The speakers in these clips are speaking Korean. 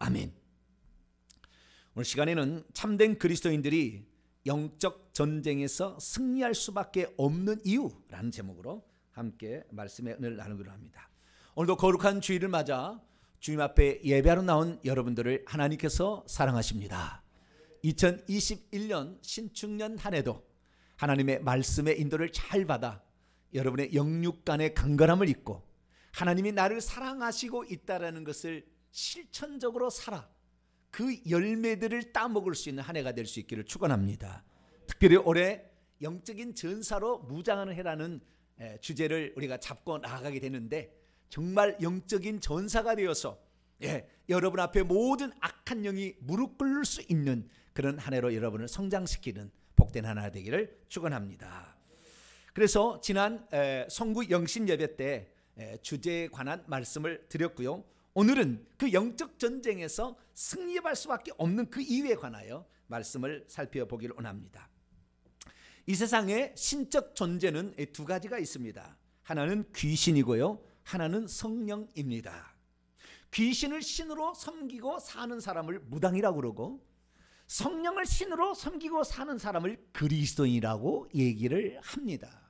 아멘. 오늘 시간에는 참된 그리스도인들이 영적 전쟁에서 승리할 수밖에 없는 이유라는 제목으로 함께 말씀의 은혜를 나누기로 합니다. 오늘도 거룩한 주일을 맞아 주님 앞에 예배하러 나온 여러분들을 하나님께서 사랑하십니다. 2021년 신축년 한 해도 하나님의 말씀의 인도를 잘 받아 여러분의 영육 간의 강건함을 잊고 하나님이 나를 사랑하시고 있다는 것을 실천적으로 살아 그 열매들을 따먹을 수 있는 한 해가 될 수 있기를 축원합니다. 특별히 올해 영적인 전사로 무장하는 해라는 주제를 우리가 잡고 나아가게 되는데, 정말 영적인 전사가 되어서 여러분 앞에 모든 악한 영이 무릎 꿇을 수 있는 그런 한 해로 여러분을 성장시키는 복된 하나 되기를 축원합니다. 그래서 지난 성구 영신 예배 때 주제에 관한 말씀을 드렸고요. 오늘은 그 영적 전쟁에서 승리할 수밖에 없는 그 이유에 관하여 말씀을 살펴보기를 원합니다. 이 세상에 신적 존재는 두 가지가 있습니다. 하나는 귀신이고요, 하나는 성령입니다. 귀신을 신으로 섬기고 사는 사람을 무당이라고 그러고, 성령을 신으로 섬기고 사는 사람을 그리스도인이라고 얘기를 합니다.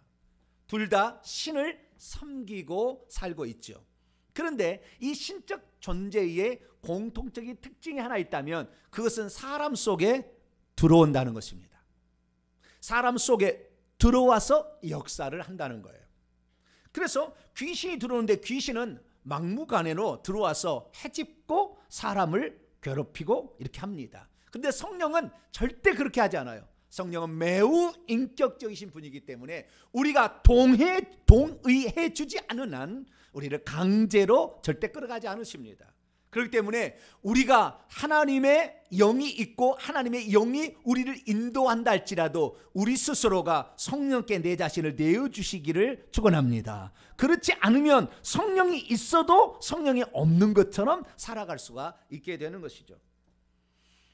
둘 다 신을 섬기고 살고 있죠. 그런데 이 신적 존재의 공통적인 특징이 하나 있다면 그것은 사람 속에 들어온다는 것입니다. 사람 속에 들어와서 역사를 한다는 거예요. 그래서 귀신이 들어오는데 귀신은 막무가내로 들어와서 해집고 사람을 괴롭히고 이렇게 합니다. 그런데 성령은 절대 그렇게 하지 않아요. 성령은 매우 인격적이신 분이기 때문에 우리가 동의해 주지 않은 한 우리를 강제로 절대 끌어가지 않으십니다. 그렇기 때문에 우리가 하나님의 영이 있고 하나님의 영이 우리를 인도한다 할지라도 우리 스스로가 성령께 내 자신을 내어주시기를 축원합니다. 그렇지 않으면 성령이 있어도 성령이 없는 것처럼 살아갈 수가 있게 되는 것이죠.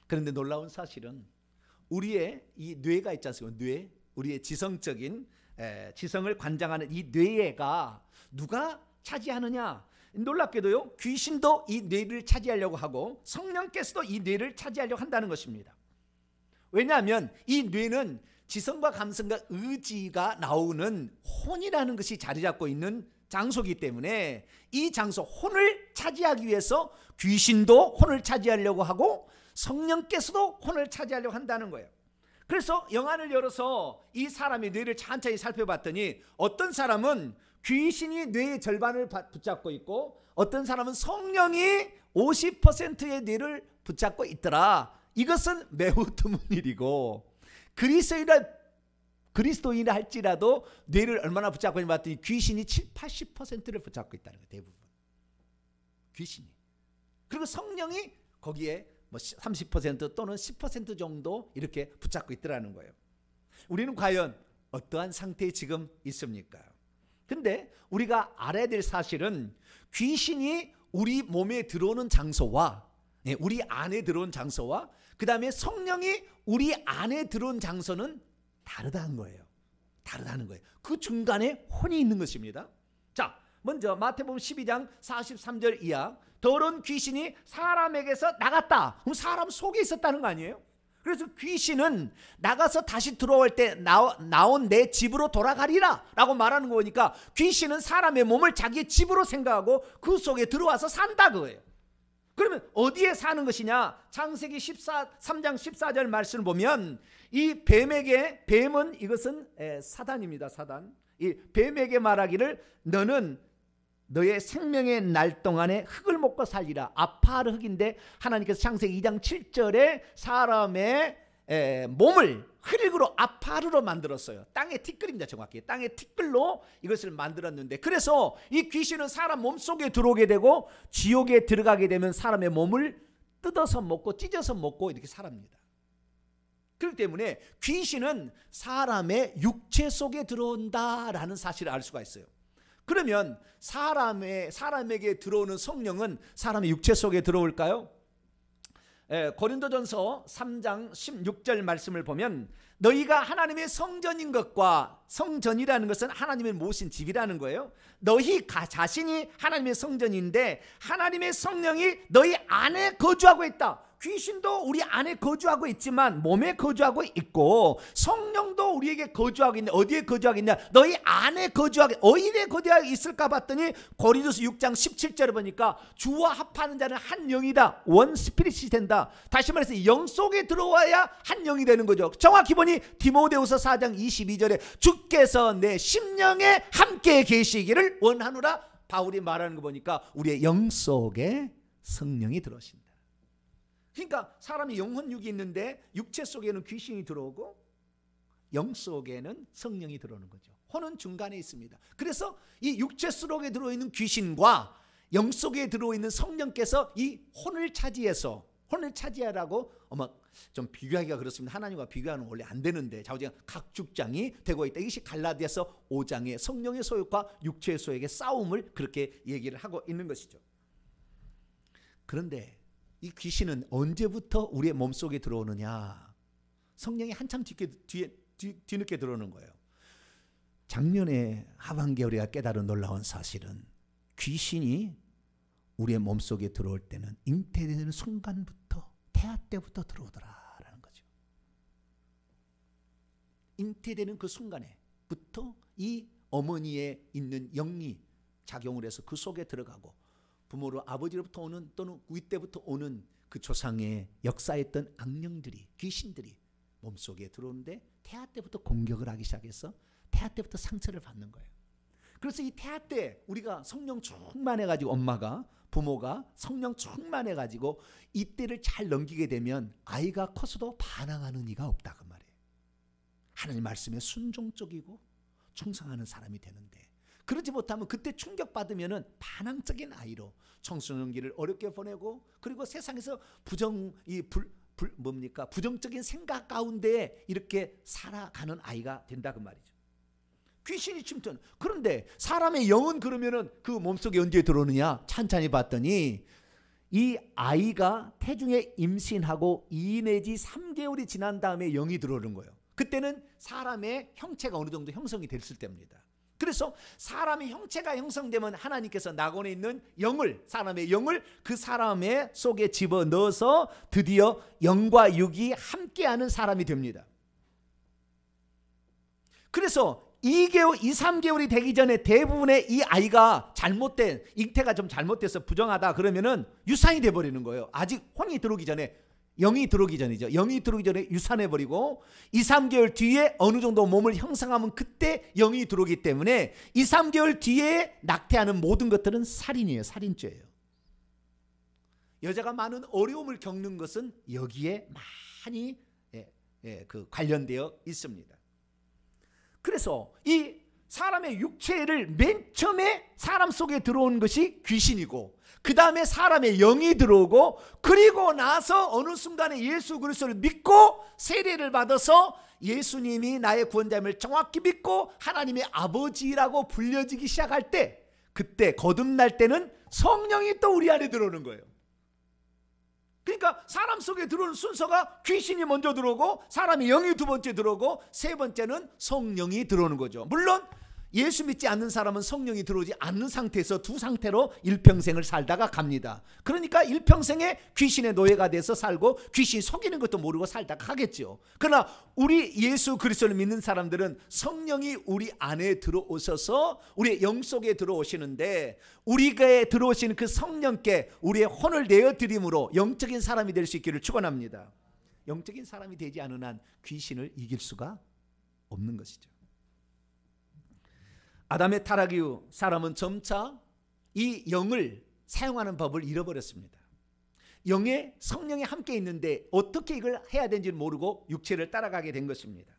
그런데 놀라운 사실은 우리의 이 뇌가 있지 않습니까? 뇌, 우리의 지성적인 지성을 관장하는 이 뇌가 누가 차지하느냐? 놀랍게도요, 귀신도 이 뇌를 차지하려고 하고 성령께서도 이 뇌를 차지하려고 한다는 것입니다. 왜냐하면 이 뇌는 지성과 감성과 의지가 나오는 혼이라는 것이 자리 잡고 있는 장소이기 때문에 이 장소, 혼을 차지하기 위해서 귀신도 혼을 차지하려고 하고 성령께서도 혼을 차지하려고 한다는 거예요. 그래서 영안을 열어서 이 사람의 뇌를 천천히 살펴봤더니 어떤 사람은 귀신이 뇌의 절반을 붙잡고 있고 어떤 사람은 성령이 50%의 뇌를 붙잡고 있더라. 이것은 매우 드문 일이고, 그리스도인이라 할지라도 뇌를 얼마나 붙잡고 있는지 봤더니 귀신이 80%를 붙잡고 있다는 거예요. 대부분 귀신이. 그리고 성령이 거기에 30% 또는 10% 정도 이렇게 붙잡고 있더라는 거예요. 우리는 과연 어떠한 상태에 지금 있습니까? 근데 우리가 알아야 될 사실은 귀신이 우리 몸에 들어오는 장소와 우리 안에 들어온 장소와 그 다음에 성령이 우리 안에 들어온 장소는 다르다는 거예요. 다르다는 거예요. 그 중간에 혼이 있는 것입니다. 자, 먼저 마태복음 12장 43절 이하, 더러운 귀신이 사람에게서 나갔다. 그럼 사람 속에 있었다는 거 아니에요? 그래서 귀신은 나가서 다시 들어올 때 나온 내 집으로 돌아가리라 라고 말하는 거니까 귀신은 사람의 몸을 자기의 집으로 생각하고 그 속에 들어와서 산다 그거예요. 그러면 어디에 사는 것이냐? 창세기 3장 14절 말씀을 보면 이 뱀은 이것은 사단입니다. 사단. 이 뱀에게 말하기를 너는 너의 생명의 날 동안에 흙을 먹고 살리라. 아파르 흙인데 하나님께서 창세기 2장 7절에 사람의 몸을 흙으로 아파르로 만들었어요. 땅의 티끌입니다. 정확히 땅의 티끌로 이것을 만들었는데, 그래서 이 귀신은 사람 몸속에 들어오게 되고 지옥에 들어가게 되면 사람의 몸을 뜯어서 먹고 찢어서 먹고 이렇게 살합니다. 그렇기 때문에 귀신은 사람의 육체 속에 들어온다라는 사실을 알 수가 있어요. 그러면 사람에게 들어오는 성령은 사람의 육체 속에 들어올까요? 고린도전서 3장 16절 말씀을 보면 너희가 하나님의 성전인 것과, 성전이라는 것은 하나님의 모신 집이라는 거예요. 너희 자신이 하나님의 성전인데 하나님의 성령이 너희 안에 거주하고 있다. 귀신도 우리 안에 거주하고 있지만 몸에 거주하고 있고 성령도 우리에게 거주하고 있는데 어디에 거주하고 있냐? 너희 안에 거주하고, 어디에 거주하고 있을까 봤더니 고린도서 6장 17절을 보니까 주와 합하는 자는 한 영이다. 원 스피릿이 된다. 다시 말해서 영 속에 들어와야 한 영이 되는 거죠. 정확히 보니 디모데후서 4장 22절에 주께서 내 심령에 함께 계시기를 원하노라. 바울이 말하는 거 보니까 우리의 영 속에 성령이 들어오신다. 그러니까 사람이 영혼 육이 있는데 육체 속에는 귀신이 들어오고 영 속에는 성령이 들어오는 거죠. 혼은 중간에 있습니다. 그래서 이 육체 속에 들어있는 귀신과 영 속에 들어있는 성령께서 이 혼을 차지하라고 좀 비교하기가 그렇습니다. 하나님과 비교하는 원래 안 되는데 좌우지간 각축장이 되고 있다. 이것이 갈라디아서 5장의 성령의 소욕과 육체의 소욕의 싸움을 그렇게 얘기를 하고 있는 것이죠. 그런데 이 귀신은 언제부터 우리의 몸속에 들어오느냐? 성령이 한참 뒤늦게 들어오는 거예요. 작년에 하반기에 우리가 깨달은 놀라운 사실은 귀신이 우리의 몸속에 들어올 때는 잉태되는 순간부터, 태아 때부터 들어오더라라는 거죠. 잉태되는 그 순간에부터 이 어머니에 있는 영이 작용을 해서 그 속에 들어가고 부모로 아버지로부터 오는 또는 윗때부터 오는 그 조상의 역사했던 악령들이, 귀신들이 몸속에 들어오는데 태아 때부터 공격을 하기 시작해서 태아 때부터 상처를 받는 거예요. 그래서 이 태아 때 우리가 성령 충만해가지고, 엄마가, 부모가 성령 충만해가지고 이때를 잘 넘기게 되면 아이가 커서도 반항하는 이가 없다 그 말이에요. 하나님 말씀에 순종적이고 충성하는 사람이 되는데, 그러지 못하면 그때 충격받으면 반항적인 아이로 청소년기를 어렵게 보내고, 그리고 세상에서 부정적인 생각 가운데 이렇게 살아가는 아이가 된다 그 말이죠. 귀신이 침투는. 그런데 사람의 영은 그러면은 그 몸속에 언제 들어오느냐? 찬찬히 봤더니 이 아이가 태중에 임신하고 2 내지 3개월이 지난 다음에 영이 들어오는 거예요. 그때는 사람의 형체가 어느 정도 형성이 됐을 때입니다. 그래서 사람의 형체가 형성되면 하나님께서 낙원에 있는 영을, 사람의 영을 그 사람의 속에 집어넣어서 드디어 영과 육이 함께하는 사람이 됩니다. 그래서 2개월, 3개월이 되기 전에 대부분의 이 아이가 잘못된, 잉태가 좀 잘못돼서 부정하다 그러면은 유산이 돼버리는 거예요. 아직 혼이 들어오기 전에, 영이 들어오기 전이죠. 영이 들어오기 전에 유산해버리고 2, 3개월 뒤에 어느 정도 몸을 형성하면 그때 영이 들어오기 때문에 2, 3개월 뒤에 낙태하는 모든 것들은 살인이에요. 살인죄예요. 여자가 많은 어려움을 겪는 것은 여기에 많이 관련되어 있습니다. 그래서 이 사람의 육체를 맨 처음에 사람 속에 들어온 것이 귀신이고, 그 다음에 사람의 영이 들어오고, 그리고 나서 어느 순간에 예수 그리스도를 믿고 세례를 받아서 예수님이 나의 구원자임을 정확히 믿고 하나님의 아버지라고 불려지기 시작할 때, 그때 거듭날 때는 성령이 또 우리 안에 들어오는 거예요. 그러니까 사람 속에 들어오는 순서가 귀신이 먼저 들어오고, 사람의 영이 두 번째 들어오고, 세 번째는 성령이 들어오는 거죠. 물론 예수 믿지 않는 사람은 성령이 들어오지 않는 상태에서 두 상태로 일평생을 살다가 갑니다. 그러니까 일평생에 귀신의 노예가 돼서 살고 귀신 속이는 것도 모르고 살다가 가겠죠. 그러나 우리 예수 그리스도를 믿는 사람들은 성령이 우리 안에 들어오셔서 우리의 영 속에 들어오시는데, 우리가 들어오시는 그 성령께 우리의 혼을 내어드림으로 영적인 사람이 될 수 있기를 축원합니다. 영적인 사람이 되지 않은 한 귀신을 이길 수가 없는 것이죠. 아담의 타락 이후 사람은 점차 이 영을 사용하는 법을 잃어버렸습니다. 영의 성령이 함께 있는데 어떻게 이걸 해야 되는지 모르고 육체를 따라가게 된 것입니다.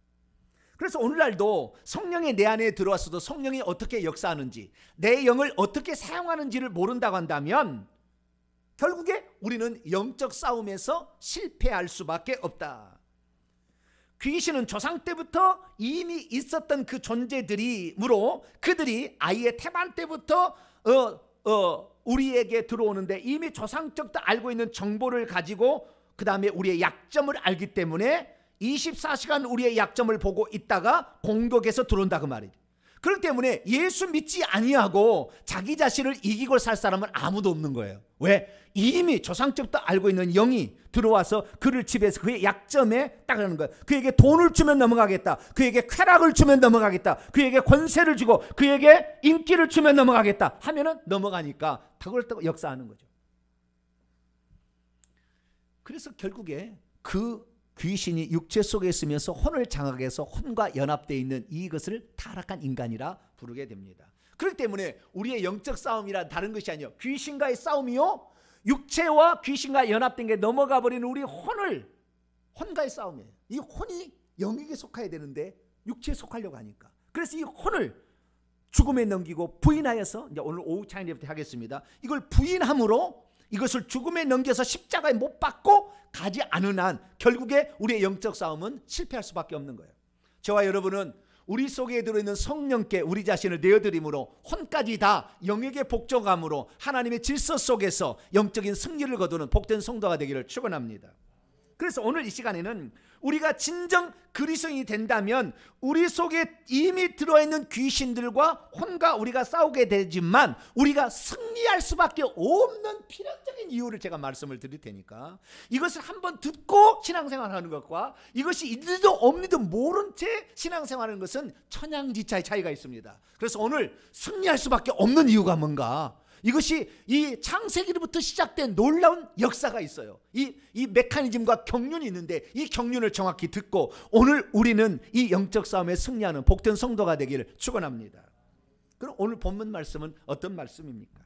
그래서 오늘날도 성령이 내 안에 들어왔어도 성령이 어떻게 역사하는지, 내 영을 어떻게 사용하는지를 모른다고 한다면 결국에 우리는 영적 싸움에서 실패할 수밖에 없다. 귀신은 조상 때부터 이미 있었던 그 존재들이므로 그들이 아이의 태반 때부터 우리에게 들어오는데 이미 조상적도 알고 있는 정보를 가지고 그 다음에 우리의 약점을 알기 때문에 24시간 우리의 약점을 보고 있다가 공격에서 들어온다 그 말이죠. 그렇기 때문에 예수 믿지 아니하고 자기 자신을 이기고 살 사람은 아무도 없는 거예요. 왜? 이미 조상적부터 알고 있는 영이 들어와서 그를 지배해서 그의 약점에 딱 하는 거예요. 그에게 돈을 주면 넘어가겠다, 그에게 쾌락을 주면 넘어가겠다, 그에게 권세를 주고 그에게 인기를 주면 넘어가겠다 하면은 넘어가니까 그걸 또 역사하는 거죠. 그래서 결국에 그 귀신이 육체 속에 있으면서 혼을 장악해 해서 혼과 연합되어 있는 이것을 타락한 인간이라 부르게 됩니다. 그렇기 때문에 우리의 영적 싸움이란 다른 것이 아니요, 귀신과의 싸움이요, 육체와 귀신과 연합된 게 넘어가 버리는 우리 혼과의 싸움이에요. 이 혼이 영에게 속해야 되는데 육체에 속하려고 하니까, 그래서 이 혼을 죽음에 넘기고 부인하여서, 이제 오늘 오후 차이부터 하겠습니다. 이걸 부인함으로 이것을 죽음에 넘겨서 십자가에 못 박고 가지 않은 한 결국에 우리의 영적 싸움은 실패할 수밖에 없는 거예요. 저와 여러분은 우리 속에 들어있는 성령께 우리 자신을 내어드림으로 혼까지 다 영에게 복종함으로 하나님의 질서 속에서 영적인 승리를 거두는 복된 성도가 되기를 축원합니다. 그래서 오늘 이 시간에는 우리가 진정 그리스도인이 된다면 우리 속에 이미 들어있는 귀신들과 혼과 우리가 싸우게 되지만 우리가 승리할 수밖에 없는 필연적인 이유를 제가 말씀을 드릴 테니까, 이것을 한번 듣고 신앙생활하는 것과 이것이 있는지도 없는지도 모른 채 신앙생활하는 것은 천양지차의 차이가 있습니다. 그래서 오늘 승리할 수밖에 없는 이유가 뭔가, 이것이 이 창세기로부터 시작된 놀라운 역사가 있어요. 이 메커니즘과 경륜이 있는데 이 경륜을 정확히 듣고 오늘 우리는 이 영적 싸움에 승리하는 복된 성도가 되기를 축원합니다. 그럼 오늘 본문 말씀은 어떤 말씀입니까?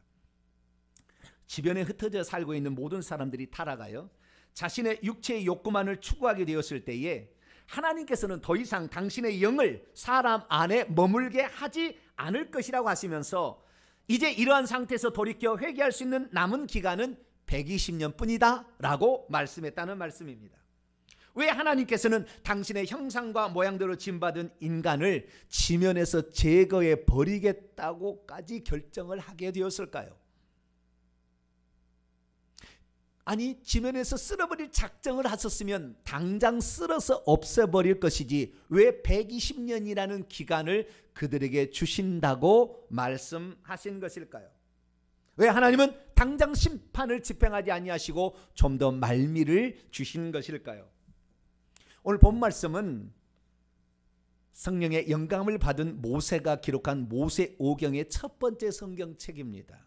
주변에 흩어져 살고 있는 모든 사람들이 타락하여 자신의 육체의 욕구만을 추구하게 되었을 때에 하나님께서는 더 이상 당신의 영을 사람 안에 머물게 하지 않을 것이라고 하시면서 이제 이러한 상태에서 돌이켜 회개할 수 있는 남은 기간은 120년 뿐이다 라고 말씀했다는 말씀입니다. 왜 하나님께서는 당신의 형상과 모양대로 지음받은 인간을 지면에서 제거해 버리겠다고까지 결정을 하게 되었을까요? 아니, 지면에서 쓸어버릴 작정을 하셨으면 당장 쓸어서 없애버릴 것이지 왜 120년이라는 기간을 그들에게 주신다고 말씀하신 것일까요? 왜 하나님은 당장 심판을 집행하지 아니하시고 좀 더 말미를 주신 것일까요? 오늘 본 말씀은 성령의 영감을 받은 모세가 기록한 모세오경의 첫 번째 성경책입니다.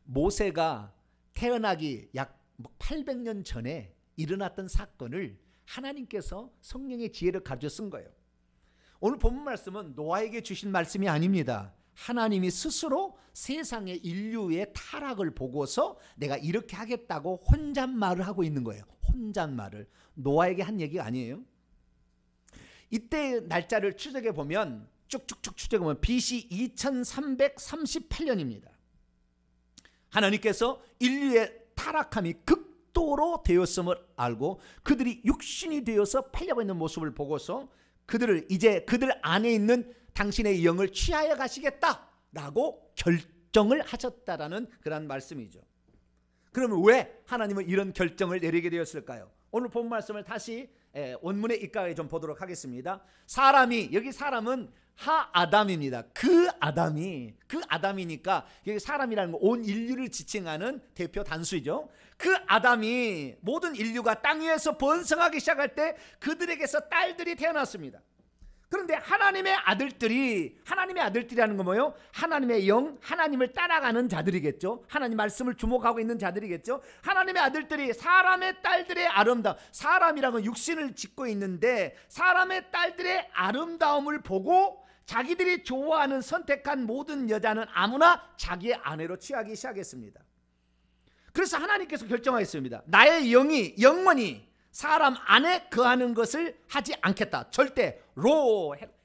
모세가 태어나기 약 800년 전에 일어났던 사건을 하나님께서 성령의 지혜를 가져 쓴 거예요. 오늘 본문 말씀은 노아에게 주신 말씀이 아닙니다. 하나님이 스스로 세상의 인류의 타락을 보고서 내가 이렇게 하겠다고 혼잣말을 하고 있는 거예요. 혼잣말을 노아에게 한 얘기가 아니에요. 이때 날짜를 추적해 보면 쭉쭉쭉 추적해 보면 BC 2338년입니다. 하나님께서 인류의 타락함이 극도로 되었음을 알고 그들이 육신이 되어서 팔려고 있는 모습을 보고서 그들을 이제 그들 안에 있는 당신의 영을 취하여 가시겠다라고 결정을 하셨다라는 그런 말씀이죠. 그러면 왜 하나님은 이런 결정을 내리게 되었을까요? 오늘 본 말씀을 다시 원문에 입각해 좀 보도록 하겠습니다. 사람이, 여기 사람은 하아담입니다. 그 아담이니까 여기 사람이라는 건 온 인류를 지칭하는 대표 단수이죠. 그 아담이 모든 인류가 땅 위에서 번성하기 시작할 때 그들에게서 딸들이 태어났습니다. 그런데 하나님의 아들들이라는 건 뭐예요? 하나님의 영, 하나님을 따라가는 자들이겠죠. 하나님 말씀을 주목하고 있는 자들이겠죠. 하나님의 아들들이 사람의 딸들의 아름다움, 사람이라는 건 육신을 짓고 있는데 사람의 딸들의 아름다움을 보고 자기들이 좋아하는 선택한 모든 여자는 아무나 자기의 아내로 취하기 시작했습니다. 그래서 하나님께서 결정하였습니다. 나의 영이 영원히 사람 안에 거하는 것을 하지 않겠다. 절대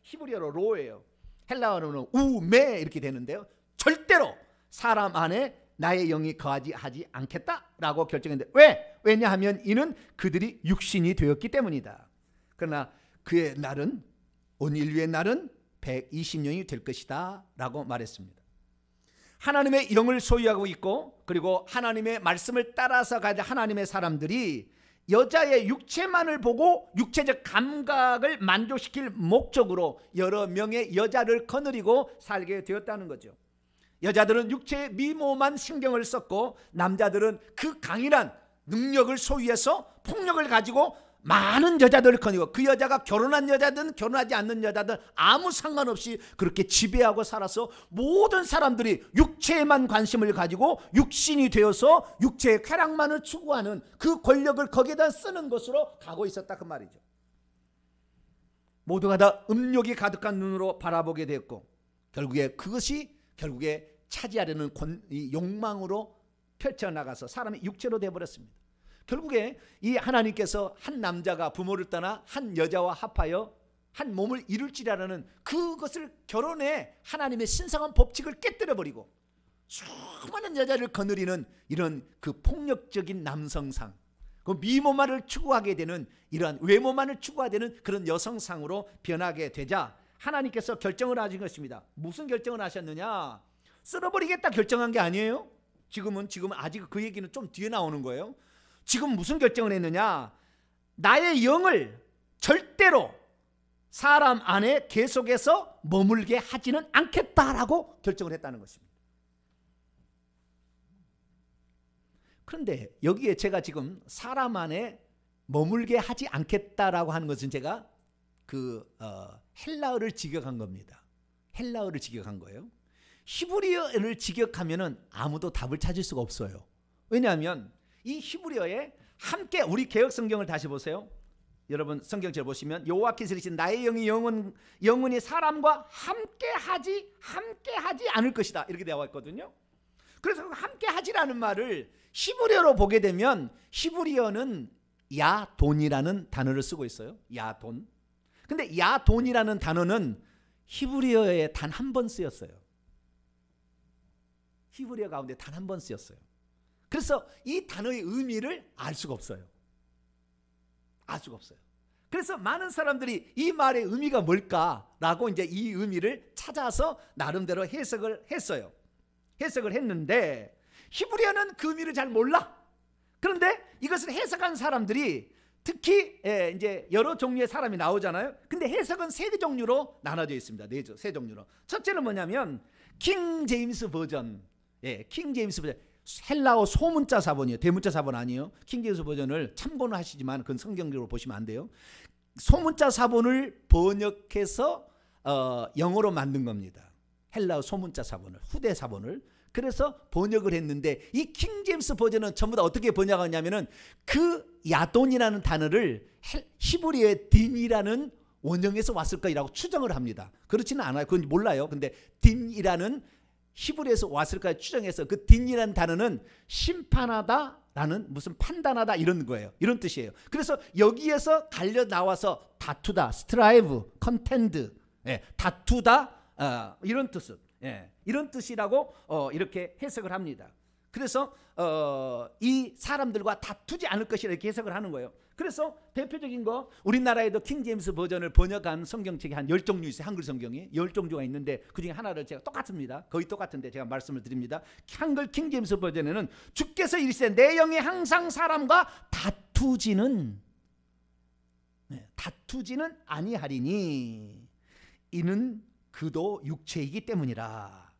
히브리어로 로예요. 헬라어로는 우메 이렇게 되는데요. 절대로 사람 안에 나의 영이 거하지 하지 않겠다라고 결정했는데 왜냐하면 이는 그들이 육신이 되었기 때문이다. 그러나 그의 날은, 온 인류의 날은 120년이 될 것이다 라고 말했습니다. 하나님의 영을 소유하고 있고 그리고 하나님의 말씀을 따라서 가야 될 하나님의 사람들이 여자의 육체만을 보고 육체적 감각을 만족시킬 목적으로 여러 명의 여자를 거느리고 살게 되었다는 거죠. 여자들은 육체의 미모만 신경을 썼고 남자들은 그 강인한 능력을 소유해서 폭력을 가지고 많은 여자들을 거느리고 그 여자가 결혼한 여자든 결혼하지 않는 여자든 아무 상관없이 그렇게 지배하고 살아서 모든 사람들이 육체에만 관심을 가지고 육신이 되어서 육체의 쾌락만을 추구하는 그 권력을 거기에다 쓰는 것으로 가고 있었다 그 말이죠. 모두가 다 음욕이 가득한 눈으로 바라보게 되었고 그것이 결국에 차지하려는 이 욕망으로 펼쳐나가서 사람이 육체로 되어버렸습니다. 결국에 이 하나님께서 한 남자가 부모를 떠나 한 여자와 합하여 한 몸을 이룰지라는 그것을 결혼의 하나님의 신성한 법칙을 깨뜨려버리고 수많은 여자를 거느리는 이런 그 폭력적인 남성상, 그 미모만을 추구하게 되는 이러한 외모만을 추구하게 되는 그런 여성상으로 변하게 되자 하나님께서 결정을 하신 것입니다. 무슨 결정을 하셨느냐? 쓸어버리겠다 결정한 게 아니에요. 지금 아직 그 얘기는 좀 뒤에 나오는 거예요. 지금 무슨 결정을 했느냐? 나의 영을 절대로 사람 안에 계속해서 머물게 하지는 않겠다라고 결정을 했다는 것입니다. 그런데 여기에 제가 지금 사람 안에 머물게 하지 않겠다라고 하는 것은 제가 헬라어를 직역한 겁니다. 헬라어를 직역한 거예요. 히브리어를 직역하면은 아무도 답을 찾을 수가 없어요. 왜냐하면 이 히브리어에 함께 우리 개역 성경을 다시 보세요. 여러분 성경책 보시면 여호와 기스리신 나의 영이 영원히 사람과 함께하지 않을 것이다 이렇게 되어 있거든요. 그래서 함께하지라는 말을 히브리어로 보게 되면 히브리어는 야돈이라는 단어를 쓰고 있어요. 야돈. 근데 야돈이라는 단어는 히브리어에 단 한 번 쓰였어요. 히브리어 가운데 단 한 번 쓰였어요. 그래서 이 단어의 의미를 알 수가 없어요. 알 수가 없어요. 그래서 많은 사람들이 이 말의 의미가 뭘까라고 이제 이 의미를 찾아서 나름대로 해석을 했어요. 해석을 했는데 히브리어는 그 의미를 잘 몰라. 그런데 이것을 해석한 사람들이 특히 이제 여러 종류의 사람이 나오잖아요. 근데 해석은 세 종류로 나눠져 있습니다. 세 종류로. 첫째는 뭐냐면 킹 제임스 버전. 킹 제임스 버전. 헬라어 소문자 사본이에요. 대문자 사본 아니에요. 킹 제임스 버전을 참고는 하시지만 그건 성경적으로 보시면 안 돼요. 소문자 사본을 번역해서 영어로 만든 겁니다. 헬라어 소문자 사본을, 후대 사본을. 그래서 번역을 했는데 이 킹 제임스 버전은 전부 다 어떻게 번역하냐면은 그 야돈이라는 단어를 히브리어의 딘이라는 원형에서 왔을 거라고 추정을 합니다. 그렇지는 않아요. 그건 몰라요. 근데 딘이라는 히브리에서 왔을까 추정해서 그 딘이라는 단어는 심판하다라는 무슨 판단하다 이런 거예요. 이런 뜻이에요. 그래서 여기에서 갈려 나와서 다투다, 스트라이브, 컨텐드, 다투다 이런 뜻은 이런 뜻이라고 이렇게 해석을 합니다. 그래서 이 사람들과 다투지 않을 것이라 이렇게 해석을 하는 거예요. 그래서 대표적인 거 우리나라에도 킹 제임스 버전을 번역한 성경책이 한 10종류 있어요. 한글 성경이 10종류가 있는데 그중에 하나를 제가 똑같습니다. 거의 똑같은데 제가 말씀을 드립니다. 한글 킹 제임스 버전에는 주께서 이르시되 내 영이 항상 사람과 다투지는 아니하리니 이는 그도 육체이기 때문이라.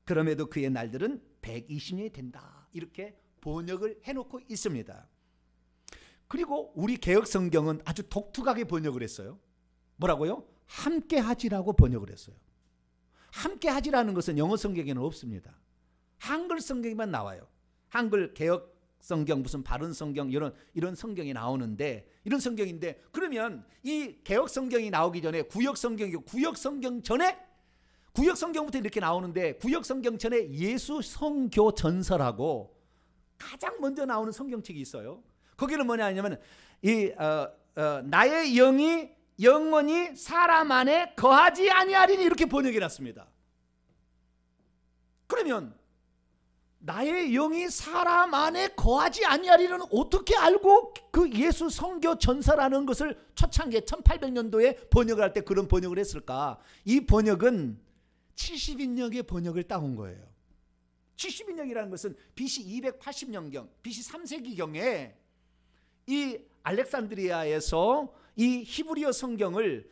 그럼에도 그의 날들은 120년이 된다. 이렇게 번역을 해놓고 있습니다. 그리고 우리 개역 성경은 아주 독특하게 번역을 했어요. 뭐라고요? 함께하지라고 번역을 했어요. 함께하지라는 것은 영어 성경에는 없습니다. 한글 성경에만 나와요. 한글 개역 성경 무슨 바른 성경 이런 성경이 나오는데 이런 성경인데 그러면 이 개역 성경이 나오기 전에 구역 성경이고 구역 성경 전에 구역 성경부터 이렇게 나오는데 구역 성경 전에 예수 성교 전설하고 가장 먼저 나오는 성경책이 있어요. 거기는 뭐냐 하냐면 나의 영이 영원히 사람 안에 거하지 아니하리니 이렇게 번역해 놨습니다. 그러면 나의 영이 사람 안에 거하지 아니하리는 어떻게 알고 그 예수 성교 전설라는 것을 초창기에 1800년도에 번역을 할 때 그런 번역을 했을까? 이 번역은 70인역의 번역을 따온 거예요. 70인역이라는 것은 BC 280년경, BC 3세기경에 이 알렉산드리아에서 이 히브리어 성경을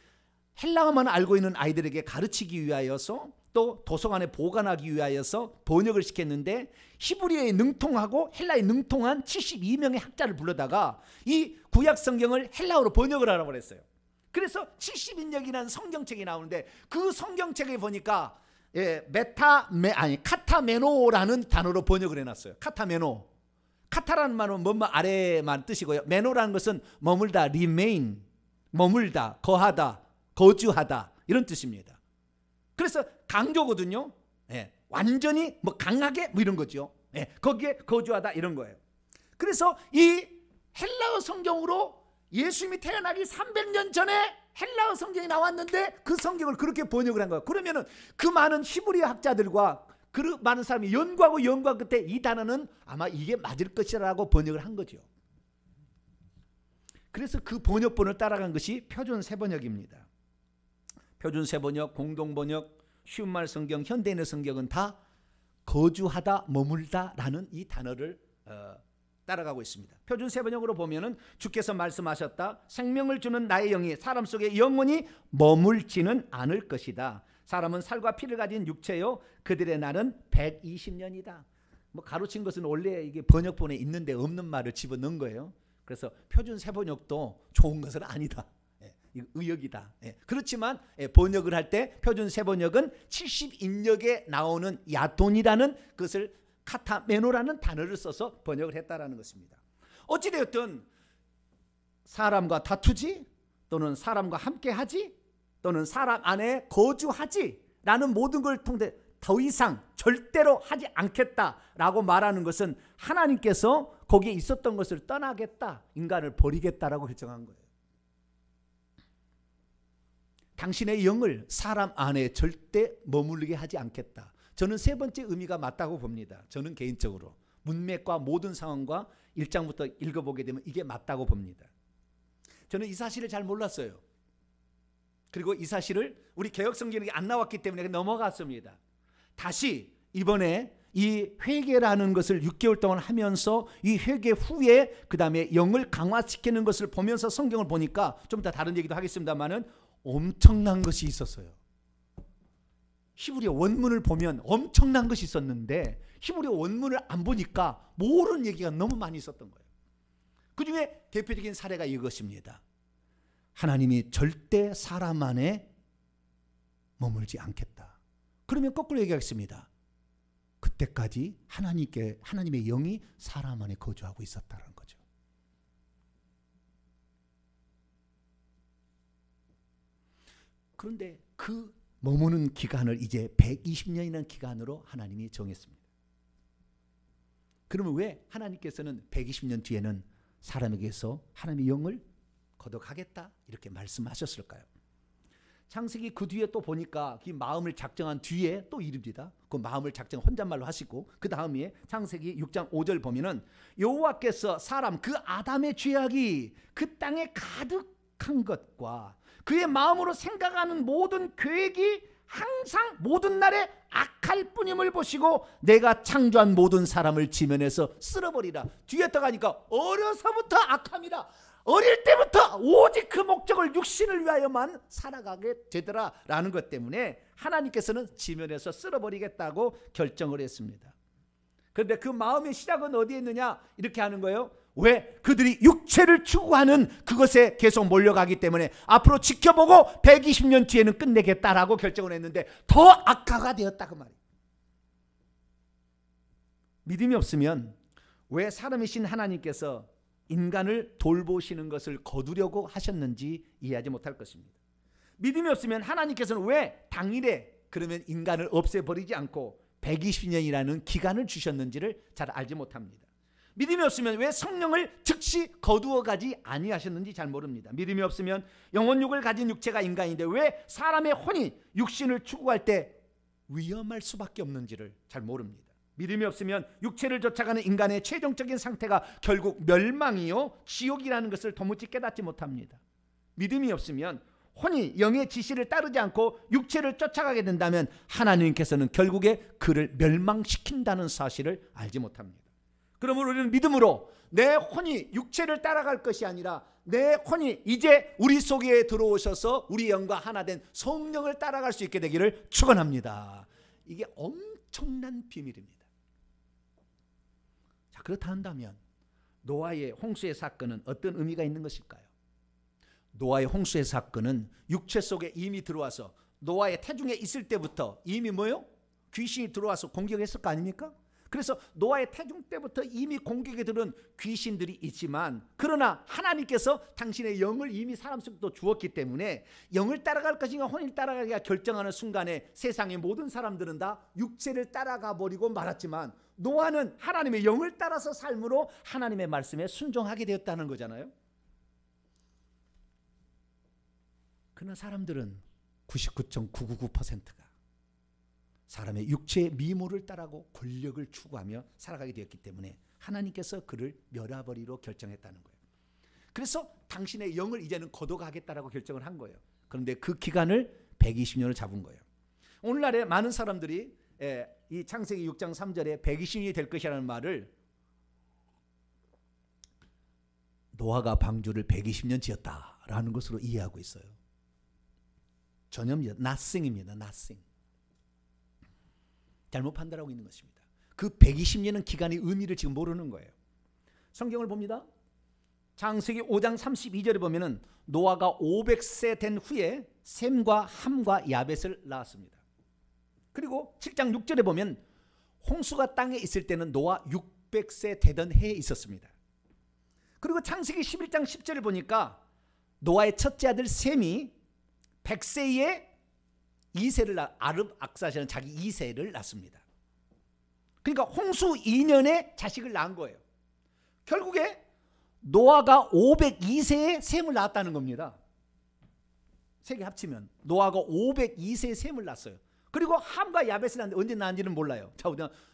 헬라어만 알고 있는 아이들에게 가르치기 위하여서 또 도서관에 보관하기 위하여서 번역을 시켰는데 히브리어에 능통하고 헬라에 능통한 72명의 학자를 불러다가 이 구약 성경을 헬라어로 번역을 하라고 그랬어요. 그래서 70인역이라는 성경책이 나오는데 그 성경책에 보니까 카타메노라는 단어로 번역을 해놨어요. 카타메노. 카타라는 말은 뭐뭐 아래만 뜻이고요. 메노라는 것은 머물다, remain, 머물다, 거하다, 거주하다 이런 뜻입니다. 그래서 강조거든요. 완전히 뭐 강하게 뭐 이런 거죠. 거기에 거주하다 이런 거예요. 그래서 이 헬라어 성경으로 예수님이 태어나기 300년 전에 헬라어 성경이 나왔는데 그 성경을 그렇게 번역을 한 거예요. 그러면은 그 많은 히브리어 학자들과 그 많은 사람이 연구하고 연구한 끝에 이 단어는 아마 이게 맞을 것이라고 번역을 한 거죠. 그래서 그 번역본을 따라간 것이 표준 세번역입니다. 표준 세번역, 공동번역, 쉬운말 성경, 현대인의 성경은 다 거주하다, 머물다라는 이 단어를 따라가고 있습니다. 표준 세번역으로 보면은 주께서 말씀하셨다. 생명을 주는 나의 영이 사람 속에 영원히 머물지는 않을 것이다. 사람은 살과 피를 가진 육체요 그들의 날은 120년이다. 뭐 가로친 것은 원래 이게 번역본에 있는데 없는 말을 집어넣은 거예요. 그래서 표준 세번역도 좋은 것은 아니다. 의역이다. 그렇지만 번역을 할 때 표준 세번역은 70인역에 나오는 야돈이라는 것을 카타메노라는 단어를 써서 번역을 했다라는 것입니다. 어찌되었든 사람과 다투지 또는 사람과 함께하지 또는 사람 안에 거주하지 라는 모든 걸 통해 더 이상 절대로 하지 않겠다라고 말하는 것은 하나님께서 거기에 있었던 것을 떠나겠다, 인간을 버리겠다라고 결정한 거예요. 당신의 영을 사람 안에 절대 머무르게 하지 않겠다. 저는 세 번째 의미가 맞다고 봅니다. 저는 개인적으로 문맥과 모든 상황과 1장부터 읽어보게 되면 이게 맞다고 봅니다. 저는 이 사실을 잘 몰랐어요. 그리고 이 사실을 우리 개혁성경에 안 나왔기 때문에 넘어갔습니다. 다시 이번에 이 회개라는 것을 6개월 동안 하면서 이 회개 후에 그 다음에 영을 강화시키는 것을 보면서 성경을 보니까 좀 더 다른 얘기도 하겠습니다만은 엄청난 것이 있었어요. 히브리어 원문을 보면 엄청난 것이 있었는데 히브리어 원문을 안 보니까 모르는 얘기가 너무 많이 있었던 거예요. 그 중에 대표적인 사례가 이것입니다. 하나님이 절대 사람 안에 머물지 않겠다. 그러면 거꾸로 얘기하겠습니다. 그때까지 하나님의 영이 사람 안에 거주하고 있었다는 거죠. 그런데 그 머무는 기간을 이제 120년이라는 기간으로 하나님이 정했습니다. 그러면 왜 하나님께서는 120년 뒤에는 사람에게서 하나님의 영을 거둬가겠다 이렇게 말씀하셨을까요? 창세기 그 뒤에 또 보니까 그 마음을 작정한 뒤에 또 이릅니다. 그 마음을 작정 혼잣말로 하시고 그 다음에 창세기 6장 5절 보면은 여호와께서 사람 그 아담의 죄악이 그 땅에 가득한 것과 그의 마음으로 생각하는 모든 계획이 항상 모든 날에 악할 뿐임을 보시고 내가 창조한 모든 사람을 지면에서 쓸어버리라. 뒤에 떠가니까 어려서부터 악함이라. 어릴 때부터 오직 그 목적을 육신을 위하여만 살아가게 되더라라는 것 때문에 하나님께서는 지면에서 쓸어버리겠다고 결정을 했습니다. 그런데 그 마음의 시작은 어디에 있느냐 이렇게 하는 거예요. 왜? 그들이 육체를 추구하는 그것에 계속 몰려가기 때문에 앞으로 지켜보고 120년 뒤에는 끝내겠다라고 결정을 했는데 더 악화가 되었다 그 말이에요. 믿음이 없으면 왜 사람이신 하나님께서 인간을 돌보시는 것을 거두려고 하셨는지 이해하지 못할 것입니다. 믿음이 없으면 하나님께서는 왜 당일에 그러면 인간을 없애버리지 않고 120년이라는 기간을 주셨는지를 잘 알지 못합니다. 믿음이 없으면 왜 성령을 즉시 거두어가지 아니하셨는지 잘 모릅니다. 믿음이 없으면 영혼육을 가진 육체가 인간인데 왜 사람의 혼이 육신을 추구할 때 위험할 수밖에 없는지를 잘 모릅니다. 믿음이 없으면 육체를 쫓아가는 인간의 최종적인 상태가 결국 멸망이요 지옥이라는 것을 도무지 깨닫지 못합니다. 믿음이 없으면 혼이 영의 지시를 따르지 않고 육체를 쫓아가게 된다면 하나님께서는 결국에 그를 멸망시킨다는 사실을 알지 못합니다. 그러므로 우리는 믿음으로 내 혼이 육체를 따라갈 것이 아니라 내 혼이 이제 우리 속에 들어오셔서 우리 영과 하나 된 성령을 따라갈 수 있게 되기를 축원합니다. 이게 엄청난 비밀입니다. 자, 그렇다 한다면 노아의 홍수의 사건은 어떤 의미가 있는 것일까요? 노아의 홍수의 사건은 육체 속에 이미 들어와서 노아의 태중에 있을 때부터 이미 뭐요? 귀신이 들어와서 공격했을 거 아닙니까? 그래서 노아의 태중 때부터 이미 공격에 들은 귀신들이 있지만, 그러나 하나님께서 당신의 영을 이미 사람 속에 주었기 때문에 영을 따라갈 것인가 혼을 따라가기가 결정하는 순간에 세상의 모든 사람들은 다 육체를 따라가 버리고 말았지만, 노아는 하나님의 영을 따라서 삶으로 하나님의 말씀에 순종하게 되었다는 거잖아요. 그러나 사람들은 99.999%가 사람의 육체의 미모를 따라고 권력을 추구하며 살아가게 되었기 때문에 하나님께서 그를 멸하버리로 결정했다는 거예요. 그래서 당신의 영을 이제는 거둬가겠다라고 결정을 한 거예요. 그런데 그 기간을 120년을 잡은 거예요. 오늘날에 많은 사람들이 이 창세기 6장 3절에 120년이 될 것이라는 말을 노아가 방주를 120년 지었다라는 것으로 이해하고 있어요. 전혀 nothing입니다. nothing. 잘못 판단하고 있는 것입니다. 그 120년은 기간의 의미를 지금 모르는 거예요. 성경을 봅니다. 창세기 5장 32절에 보면은 노아가 500세 된 후에 셈과 함과 야벳을 낳았습니다. 그리고 7장 6절에 보면 홍수가 땅에 있을 때는 노아 600세 되던 해에 있었습니다. 그리고 창세기 11장 10절을 보니까 노아의 첫째 아들 셈이 100세에 아릅악사시라는 자기 2세를 낳습니다. 그러니까 홍수 2년에 자식을 낳은 거예요. 결국에 노아가 502세에 셈을 낳았다는 겁니다. 세 개 합치면 노아가 502세에 셈을 낳았어요. 그리고 함과 야벳을 낳았는데 언제 낳은지는 몰라요. 자,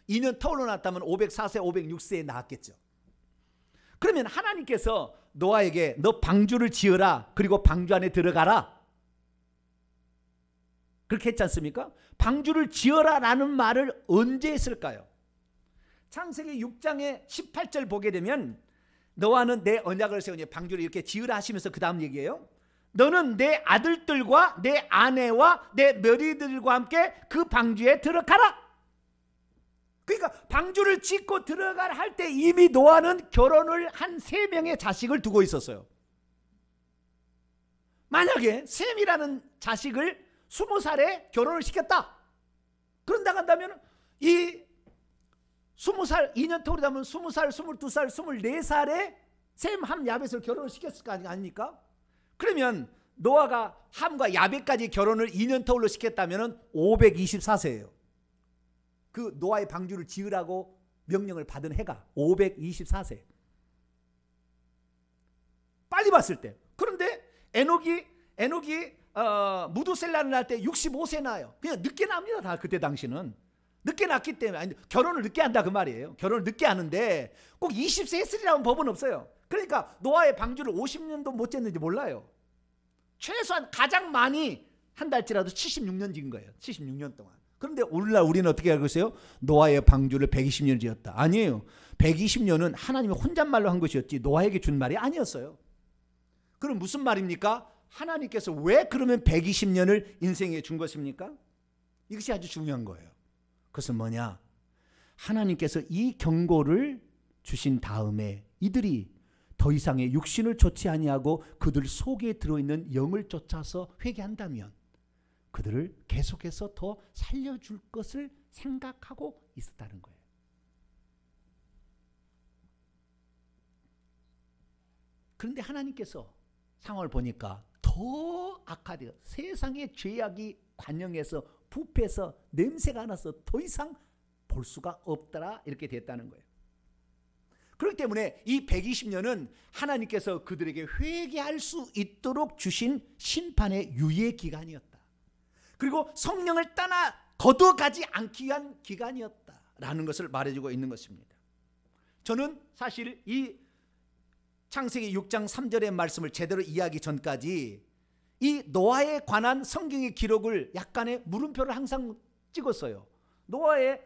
2년 터울로 낳았다면 504세, 506세에 낳았겠죠. 그러면 하나님께서 노아에게 너 방주를 지어라, 그리고 방주 안에 들어가라, 그렇게 했지 않습니까? 방주를 지어라 라는 말을 언제 했을까요? 창세기 6장의 18절 보게 되면 너와는 내 언약을 세우니 방주를 이렇게 지으라 하시면서 그 다음 얘기예요. 너는 내 아들들과 내 아내와 내 며느리들과 함께 그 방주에 들어가라. 그러니까 방주를 짓고 들어갈 할 때 이미 노아는 결혼을 한 3명의 자식을 두고 있었어요. 만약에 셈이라는 자식을 20살에 결혼을 시켰다. 그런다 한다면 이 20살 2년 터울이 되면 20살, 22살, 24살에 셈, 함, 야벳을 결혼을 시켰을 거 아닙니까? 그러면 노아가 함과 야벳까지 결혼을 2년 터울로 시켰다면 524세예요. 그 노아의 방주를 지으라고 명령을 받은 해가 524세. 빨리 봤을 때. 그런데 에녹이 무두셀라를 낳을 때 65세 나요. 그냥 늦게 납니다. 다 그때 당시는 늦게 낳기 때문에. 아니, 결혼을 늦게 한다 그 말이에요. 결혼을 늦게 하는데 꼭 20세 했으리라는 법은 없어요. 그러니까 노아의 방주를 50년도 못 쟀는지 몰라요. 최소한 가장 많이 한 달치라도 76년 지은 거예요. 76년 동안. 그런데 오늘날 우리는 어떻게 알고 있어요? 노아의 방주를 120년 지었다. 아니에요. 120년은 하나님이 혼잣말로 한 것이었지 노아에게 준 말이 아니었어요. 그럼 무슨 말입니까? 하나님께서 왜 그러면 120년을 인생에 준 것입니까? 이것이 아주 중요한 거예요. 그것은 뭐냐? 하나님께서 이 경고를 주신 다음에 이들이 더 이상의 육신을 좇지 아니하고 그들 속에 들어있는 영을 쫓아서 회개한다면 그들을 계속해서 더 살려줄 것을 생각하고 있었다는 거예요. 그런데 하나님께서 상황을 보니까 더 악화되어 세상의 죄악이 관영해서 부패해서 냄새가 나서 더 이상 볼 수가 없더라, 이렇게 됐다는 거예요. 그렇기 때문에 이 120년은 하나님께서 그들에게 회개할 수 있도록 주신 심판의 유예 기간이었다. 그리고 성령을 떠나 거둬가지 않기 위한 기간이었다라는 것을 말해주고 있는 것입니다. 저는 사실 이 창세기 6장 3절의 말씀을 제대로 이해하기 전까지 이 노아에 관한 성경의 기록을 약간의 물음표를 항상 찍었어요. 노아에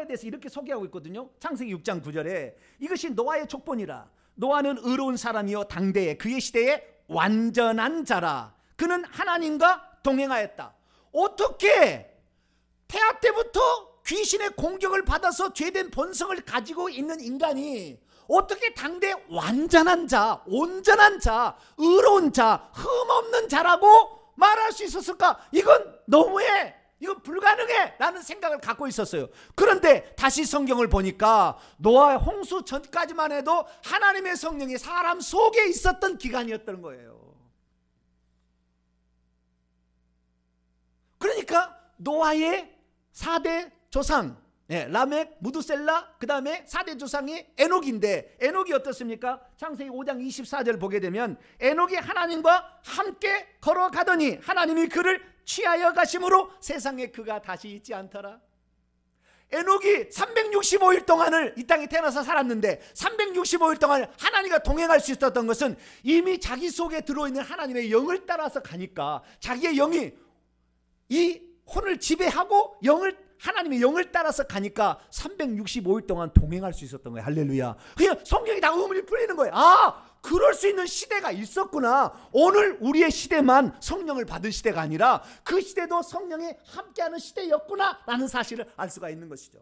대해서 이렇게 소개하고 있거든요. 창세기 6장 9절에 이것이 노아의 족본이라. 노아는 의로운 사람이요 당대에 그의 시대에 완전한 자라. 그는 하나님과 동행하였다. 어떻게 태아 때부터 귀신의 공격을 받아서 죄된 본성을 가지고 있는 인간이 어떻게 당대 완전한 자, 온전한 자, 의로운 자, 흠없는 자라고 말할 수 있었을까? 이건 너무해. 이건 불가능해 라는 생각을 갖고 있었어요. 그런데 다시 성경을 보니까 노아의 홍수 전까지만 해도 하나님의 성령이 사람 속에 있었던 기간이었던 거예요. 그러니까 노아의 4대 조상, 라멕, 무두셀라, 그 다음에 4대 조상이 에녹인데, 에녹이 어떻습니까? 창세기 5장 24절 보게 되면 에녹이 하나님과 함께 걸어가더니 하나님이 그를 취하여 가심으로 세상에 그가 다시 있지 않더라. 에녹이 365일 동안을 이 땅에 태어나서 살았는데 365일 동안 하나님과 동행할 수 있었던 것은 이미 자기 속에 들어있는 하나님의 영을 따라서 가니까, 자기의 영이 이 혼을 지배하고 하나님의 영을 따라서 가니까 365일 동안 동행할 수 있었던 거예요. 할렐루야. 그냥 성경이 다 의문이 풀리는 거예요. 아, 그럴 수 있는 시대가 있었구나. 오늘 우리의 시대만 성령을 받은 시대가 아니라 그 시대도 성령이 함께하는 시대였구나 라는 사실을 알 수가 있는 것이죠.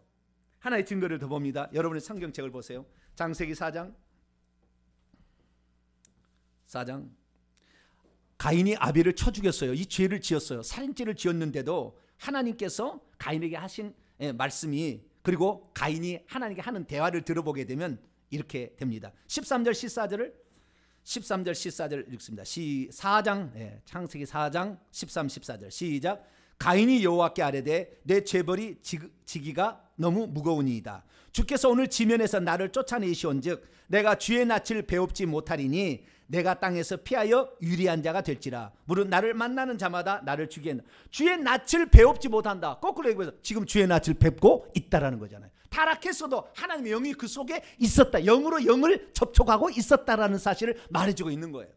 하나의 증거를 더 봅니다. 여러분의 성경책을 보세요. 창세기 4장 가인이 아벨을 쳐 죽였어요. 이 죄를 지었어요. 살인죄를 지었는데도 하나님께서 가인에게 하신 말씀이, 그리고 가인이 하나님께 하는 대화를 들어보게 되면 이렇게 됩니다. 13절 14절 읽습니다. 4장, 창세기 4장 13, 14절 시작. 가인이 여호와께 아뢰되 내 죄벌이 지기가 너무 무거우니이다. 주께서 오늘 지면에서 나를 쫓아내시온즉 내가 주의 낯을 배웁지 못하리니 내가 땅에서 피하여 유리한 자가 될지라. 무릇 나를 만나는 자마다 나를 죽이겠나. 주의 낯을 배웁지 못한다. 거꾸로 얘기해서 지금 주의 낯을 뵙고 있다라는 거잖아요. 타락했어도 하나님의 영이 그 속에 있었다. 영으로 영을 접촉하고 있었다라는 사실을 말해주고 있는 거예요.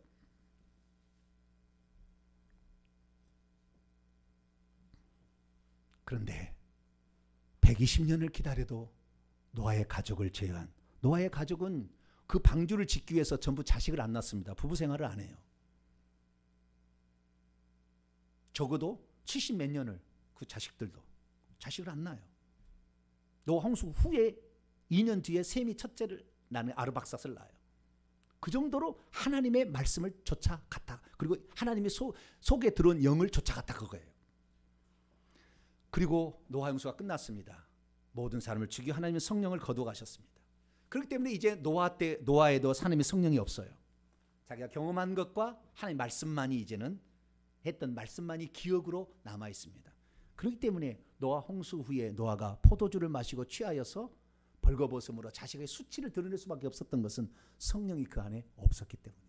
그런데 120년을 기다려도 노아의 가족을 제외한, 노아의 가족은 그 방주를 짓기 위해서 전부 자식을 안 낳습니다. 부부 생활을 안 해요. 적어도 70몇 년을 그 자식들도 자식을 안 낳아요. 노아 홍수 후에 2년 뒤에 셈이 첫째를 낳는 아르박삿을 낳아요. 그 정도로 하나님의 말씀을 쫓아갔다. 그리고 하나님의 속에 들어온 영을 쫓아갔다 그거예요. 그리고 노아 홍수가 끝났습니다. 모든 사람을 죽여 하나님의 성령을 거두어 가셨습니다. 그렇기 때문에 이제 노아에도 하나님의 성령이 없어요. 자기가 경험한 것과 하나님의 말씀만이, 이제는 했던 말씀만이 기억으로 남아 있습니다. 그렇기 때문에 노아 홍수 후에 노아가 포도주를 마시고 취하여서 벌거벗음으로 자식의 수치를 드러낼 수밖에 없었던 것은 성령이 그 안에 없었기 때문에.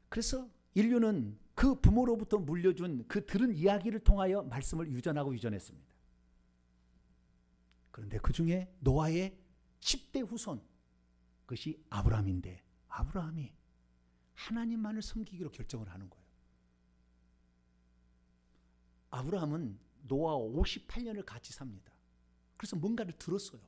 그래서 인류는 그 부모로부터 물려준 그 들은 이야기를 통하여 말씀을 유전하고 유전했습니다. 그런데 그 중에 노아의 10대 후손, 그것이 아브라함인데, 아브라함이 하나님만을 섬기기로 결정을 하는 거예요. 아브라함은 노아와 58년을 같이 삽니다. 그래서 뭔가를 들었어요.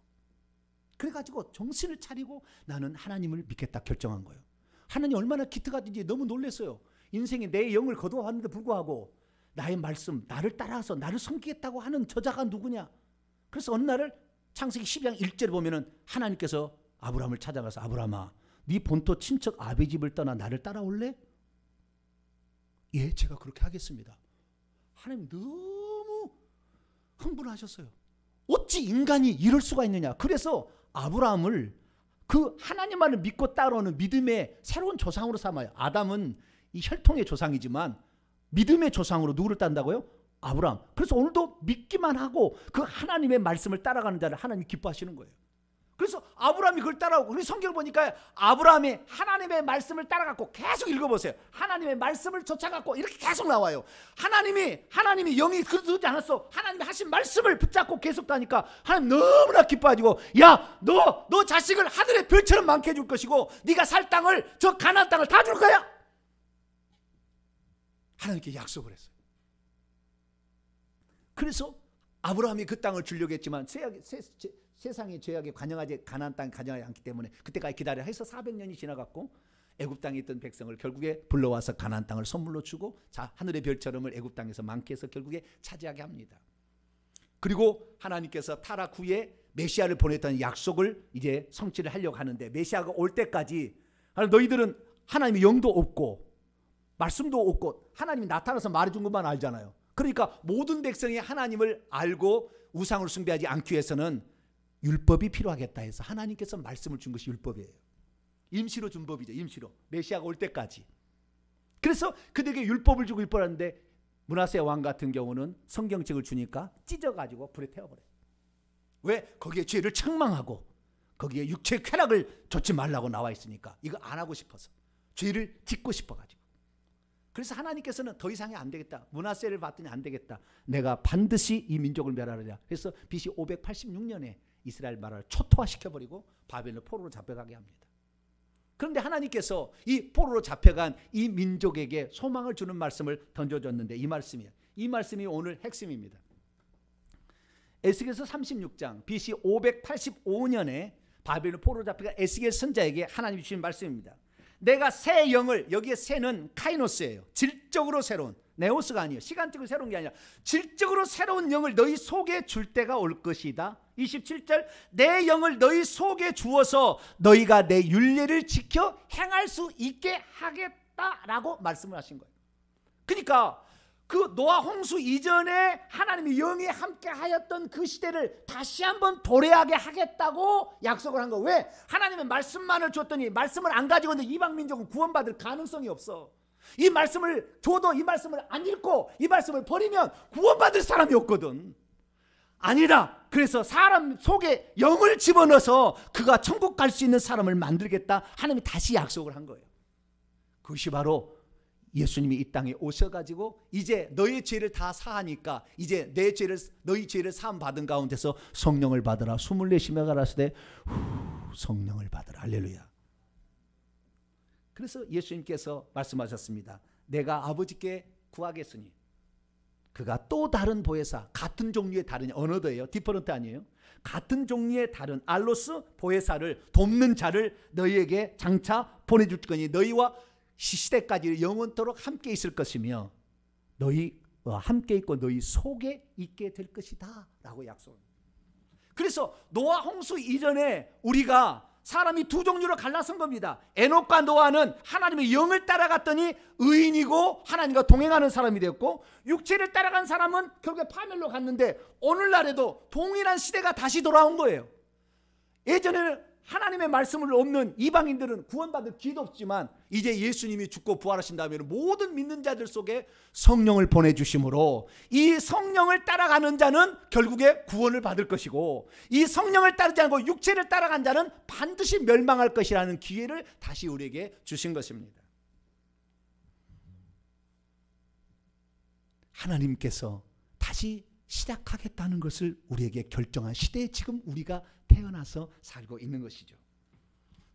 그래가지고 정신을 차리고 나는 하나님을 믿겠다 결정한 거예요. 하나님 얼마나 기특하든지 너무 놀랐어요. 인생에 내 영을 거두어왔는데 불구하고 나의 말씀, 나를 따라서 나를 섬기겠다고 하는 저자가 누구냐. 그래서 어느 날을 창세기 12장 1절에 보면은 하나님께서 아브라함을 찾아가서 아브라함아, 네 본토 친척 아비 집을 떠나 나를 따라올래? 예, 제가 그렇게 하겠습니다. 하나님 너무 흥분하셨어요. 어찌 인간이 이럴 수가 있느냐. 그래서 아브라함을 그 하나님만을 믿고 따라오는 믿음의 새로운 조상으로 삼아요. 아담은 이 혈통의 조상이지만 믿음의 조상으로 누구를 딴다고요? 아브라함. 그래서 오늘도 믿기만 하고 그 하나님의 말씀을 따라가는 자를 하나님이 기뻐하시는 거예요. 그래서 아브라함이 그걸 따라오고, 우리 성경을 보니까 아브라함이 하나님의 말씀을 따라갔고, 계속 읽어보세요. 하나님의 말씀을 쫓아갔고, 이렇게 계속 나와요. 하나님이 영이 그러지 않았어. 하나님이 하신 말씀을 붙잡고 계속 가니까 하나님 너무나 기뻐가지고, 야, 너 자식을 하늘의 별처럼 많게 해줄 것이고, 네가 살 땅을, 저 가나안 땅을 다 줄 거야. 하나님께 약속을 했어요. 그래서 아브라함이 그 땅을 주려고 했지만 세상의 죄악에 관영하지, 가나안 땅에 관영하지 않기 때문에 그때까지 기다려 해서 400년이 지나갔고, 애굽 땅에 있던 백성을 결국에 불러와서 가나안 땅을 선물로 주고, 자, 하늘의 별처럼을 애굽 땅에서 많게 해서 결국에 차지하게 합니다. 그리고 하나님께서 타락 후에 메시아를 보냈던 약속을 이제 성취를 하려고 하는데, 메시아가 올 때까지 너희들은 하나님의 영도 없고 말씀도 없고 하나님이 나타나서 말해준 것만 알잖아요. 그러니까 모든 백성이 하나님을 알고 우상을 숭배하지 않기 위해서는 율법이 필요하겠다 해서 하나님께서 말씀을 준 것이 율법이에요. 임시로 준 법이죠. 임시로. 메시아가 올 때까지. 그래서 그들에게 율법을 주고 율법하는데, 므낫세 왕 같은 경우는 성경책을 주니까 찢어가지고 불에 태워버려요. 왜? 거기에 죄를 책망하고 거기에 육체의 쾌락을 좇지 말라고 나와 있으니까 이거 안 하고 싶어서, 죄를 짓고 싶어가지고. 그래서 하나님께서는 더 이상이 안 되겠다. 므낫세를 봤더니 안 되겠다. 내가 반드시 이 민족을 멸하리라. 그래서 BC 586년에 이스라엘 나라를 초토화시켜버리고 바벨론 포로로 잡혀가게 합니다. 그런데 하나님께서 이 포로로 잡혀간 이 민족에게 소망을 주는 말씀을 던져줬는데, 이 말씀이에요. 이 말씀이 오늘 핵심입니다. 에스겔서 36장 BC 585년에 바벨론 포로로 잡혀간 에스겔 선자에게 하나님이 주신 말씀입니다. 내가 새 영을, 여기에 새는 카이노스예요. 질적으로 새로운, 네오스가 아니에요. 시간적으로 새로운 게 아니라 질적으로 새로운 영을 너희 속에 줄 때가 올 것이다. 27절, 내 영을 너희 속에 주어서 너희가 내 율례를 지켜 행할 수 있게 하겠다라고 말씀을 하신 거예요. 그러니까 그 노아 홍수 이전에 하나님이 영이 함께 하였던 그 시대를 다시 한번 도래하게 하겠다고 약속을 한 거. 왜? 하나님의 말씀만을 줬더니 말씀을 안 가지고 있는 이방 민족은 구원받을 가능성이 없어. 이 말씀을 줘도 이 말씀을 안 읽고 이 말씀을 버리면 구원받을 사람이 없거든. 아니다. 그래서 사람 속에 영을 집어넣어서 그가 천국 갈 수 있는 사람을 만들겠다. 하나님이 다시 약속을 한 거예요. 그것이 바로 예수님이 이 땅에 오셔가지고 이제 너희 죄를 다 사하니까 이제 너희 죄를 사함 받은 가운데서 성령을 받으라. 숨을 내쉬며 가라사대 성령을 받으라. 할렐루야. 그래서 예수님께서 말씀하셨습니다. 내가 아버지께 구하겠으니 그가 또 다른 보혜사, 같은 종류의 다른, 언어도예요. 디퍼런트 아니에요. 같은 종류의 다른 알로스 보혜사를, 돕는 자를 너희에게 장차 보내줄 거니 너희와 시대까지 영원토록 함께 있을 것이며 너희와 함께 있고 너희 속에 있게 될 것이다 라고 약속합니다. 그래서 노아 홍수 이전에 우리가 사람이 두 종류로 갈라선 겁니다. 에녹과 노아는 하나님의 영을 따라갔더니 의인이고 하나님과 동행하는 사람이 되었고, 육체를 따라간 사람은 결국에 파멸로 갔는데 오늘날에도 동일한 시대가 다시 돌아온 거예요. 예전에는 하나님의 말씀을 없는 이방인들은 구원받을 기회도 없지만 이제 예수님이 죽고 부활하신 다음에 모든 믿는 자들 속에 성령을 보내주심으로 이 성령을 따라가는 자는 결국에 구원을 받을 것이고, 이 성령을 따르지 않고 육체를 따라간 자는 반드시 멸망할 것이라는 기회를 다시 우리에게 주신 것입니다. 하나님께서 다시 시작하겠다는 것을 우리에게 결정한 시대에 지금 우리가 태어나서 살고 있는 것이죠.